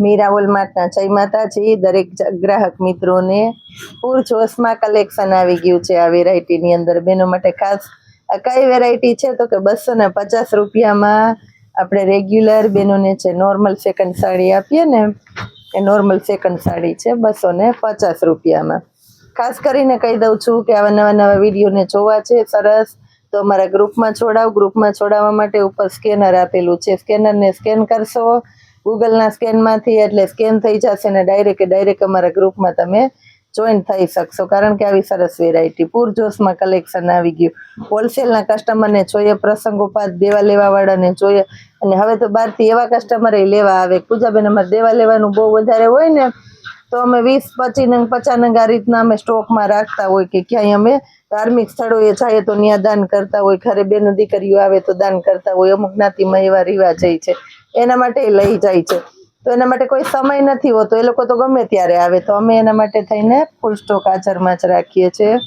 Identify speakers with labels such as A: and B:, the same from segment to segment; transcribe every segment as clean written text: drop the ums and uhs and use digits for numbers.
A: મીરા વોલમાર્ટના જય માતાજી દરેક ગ્રાહક મિત્રોને પૂરજોશમાં કલેક્શન આવી ગયું છે આ વેરાયટીની અંદર બેનો માટે ખાસ આ કઈ વેરાયટી છે તો કે 250 રૂપિયામાં આપણે રેગ્યુલર બેનોને જે નોર્મલ સેકન્ડ સાડી આપીએ ને એ નોર્મલ સેકન્ડ સાડી છે 250 રૂપિયામાં ખાસ કરીને કહી દઉં છું કે આવા નવા વિડીયોને જોવા છે સરસ તો અમારા ગ્રુપમાં જોડાવા માટે ઉપર સ્કેનર આપેલું છે સ્કેનરને સ્કેન કરશો ગૂગલના સ્કેનમાંથી એટલે સ્કેન થઈ જશે ને ડાયરેક્ટ અમારા ગ્રુપમાં તમે જોઈન થઈ શકશો કારણ કે આવી સરસ વેરાયટી પૂરજોશમાં કલેક્શન આવી ગયું હોલસેલના કસ્ટમરને જોઈએ પ્રસંગોપાત દેવા લેવાવાળાને જોઈએ અને હવે તો બહારથી એવા કસ્ટમરે લેવા આવે પૂજાબેન અમારે દેવા લેવાનું બહુ વધારે હોય ને તો અમે 20, 25 નંગ 50 નંગ આ રીતના અમે સ્ટોકમાં રાખતા હોય કે ક્યાંય અમે ધાર્મિક સ્થળોએ જઈએ તો ત્યાં દાન કરતા હોય ઘરે બેનો દીકરીઓ આવે તો દાન કરતા હોય અમુક જ્ઞાતિમાં એવા રિવાજ છે એના માટે લઈ જાય છે તો એના માટે કોઈ સમય નથી હોતો એ લોકો તો ગમે ત્યારે આવે તો અમે એના માટે થઈને ફૂલ સ્ટોક હાજરમાં જ રાખીએ છીએ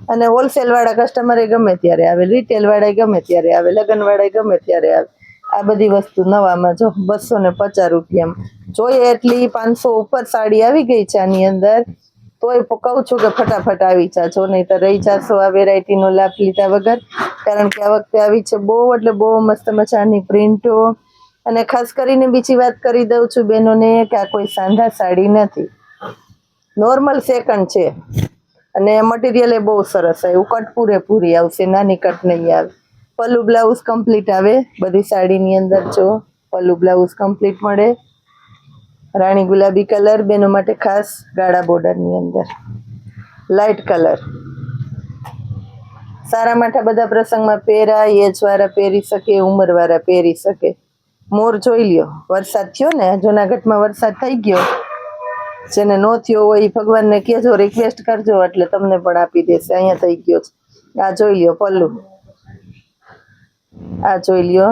A: અને હોલસેલ વાળા કસ્ટમર ગમે ત્યારે આવે રિટેલ વાળા ગમે ત્યારે આવે લગ્ન વાળા ગમે ત્યારે આવે આ બધી વસ્તુ નવામાં જો 250 રૂપિયામાં જોઈએ એટલી 500 ઉપર સાડી આવી ગઈ છે આની અંદર તોય કહું છું કે ફટાફટ આવી જાજો નહીં તો રહી જાશો આ વેરાયટીનો લાભ લીધા વગર કારણ કે આ વખતે આવી છે બહુ એટલે બહુ મસ્ત મજાની પ્રિન્ટો અને ખાસ કરીને બીજી વાત કરી દઉં છું બહેનોને કે આ કોઈ સાંધા સાડી નથી નોર્મલ સેકન્ડ છે અને મટીરિયલ એ બહુ સરસ આવ્યું કટ પૂરેપૂરી આવશે નાની કટ નહીં આવે પલ્લુ બ્લાઉઝ કમ્પ્લીટ આવે બધી સાડીની અંદર જો પલ્લુ બ્લાઉઝ કમ્પ્લીટ મળે રાણી ગુલાબી કલર બેનો માટે ખાસ ગાળા બોર્ડરની અંદર લાઇટ કલર સારા માઠા બધા પ્રસંગમાં પહેરાય એજવાળા પહેરી શકે ઉંમરવાળા પહેરી શકે મોર જોઈ લ્યો વરસાદ થયો ને જૂનાગઢમાં વરસાદ થઈ ગયો જેને નો થયો હોય એ ભગવાનને કહેજો રિક્વેસ્ટ કરજો એટલે તમને પણ આપી દેશે અહીંયા થઈ ગયો છે આ જોઈ લ્યો પલ્લુ આ જોઈ લ્યો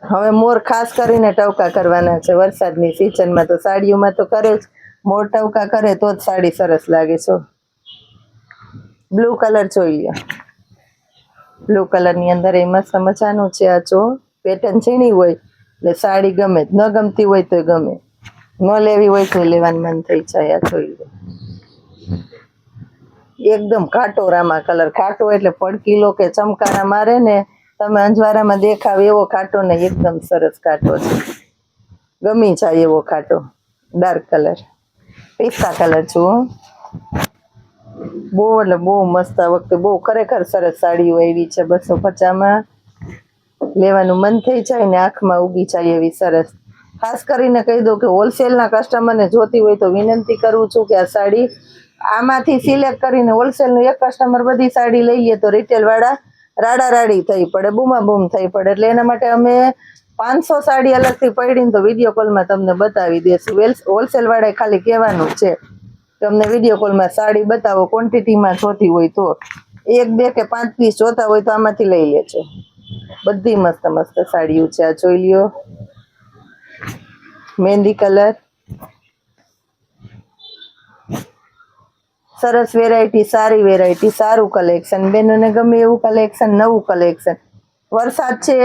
A: હવે મોર ખાસ કરીને ટવકા કરવાના છે વરસાદની સિઝનમાં તો સાડીઓમાં તો કરે જ મોર ટવકા કરે તો જ સાડી સરસ લાગે છે બ્લુ કલર જોઈ લ્યો બ્લુ કલરની અંદર એ મસ્ત મજાનું છે આ જો પેટર્ન ઝીણી હોય એટલે સાડી ગમે ન ગમતી હોય તો ગમે ન લેવી હોય તો લેવાનું મન થઈ જાય આ જોઈ લો એકદમ ઘાટો રામા કલર ઘાટો એટલે પડકીલો કે ચમકારા મારે ને તમે અંજવારામાં દેખાવ એવો ઘાટો ને એકદમ સરસ ઘાટો છે ગમી જાય એવો ઘાટો ડાર્ક કલર પિસ્તા કલર છું બહુ એટલે બહુ મસ્ત આ વખતે બહુ ખરેખર સરસ સાડીઓ આવી છે 250માં લેવાનું મન થઈ જાય ને આંખમાં ઉગી જાય એવી સરસ ખાસ કરીને કહી દઉં કે હોલસેલના કસ્ટમરને જોતી હોય તો વિનંતી કરું છું કે આ સાડી આમાંથી સિલેક્ટ કરીને હોલસેલનું એક કસ્ટમર બધી સાડી લઈ લે તો રિટેલ વાળા રાડારાડી થઈ પડે બૂમાબૂમ થઈ પડે એટલે એના માટે અમે 500 સાડી અલગથી પડીને તો વિડીયો કોલમાં તમને બતાવી દેશું હોલસેલ વાળાએ ખાલી કહેવાનું છે તમને વિડીયો કોલમાં સાડી બતાવો ક્વોન્ટિટીમાં જોતી હોય તો 1, 2 કે 5 પીસ જોતા હોય તો આમાંથી લઈ લેજો બધી મસ્ત મસ્ત સાડીઓ છે આ જોઈ લ્યો મહેંદી કલર સરસ વેરાયટી સારી વેરાયટી સારું કલેક્શન બેનોને ગમે એવું કલેક્શન નવું કલેક્શન વરસાદ છે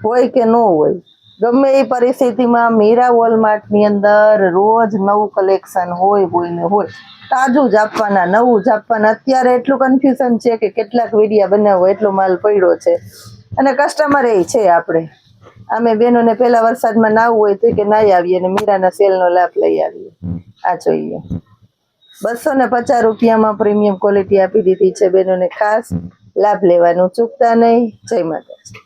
A: હોય કે ન હોય ગમે એ પરિસ્થિતિમાં મીરા વોલમાર્ટની અંદર રોજ નવું કલેક્શન હોય તાજું જ આપવાના નવું જ આપવાના અત્યારે એટલું કન્ફ્યુઝન છે કે કેટલાક વિડીયા બનાવો એટલો માલ પડ્યો છે અને કસ્ટમર એ છે આપણે અમે બહેનોને પહેલા વરસાદમાં નાવું હોય તો કે નાઈ આવીએ અને મીરાના સેલનો લાભ લઈ આવીએ આ જોઈએ 250 રૂપિયામાં પ્રીમિયમ ક્વોલિટી આપી દીધી છે બહેનોને ખાસ લાભ લેવાનું ચૂકતા નહીં જય માતાજી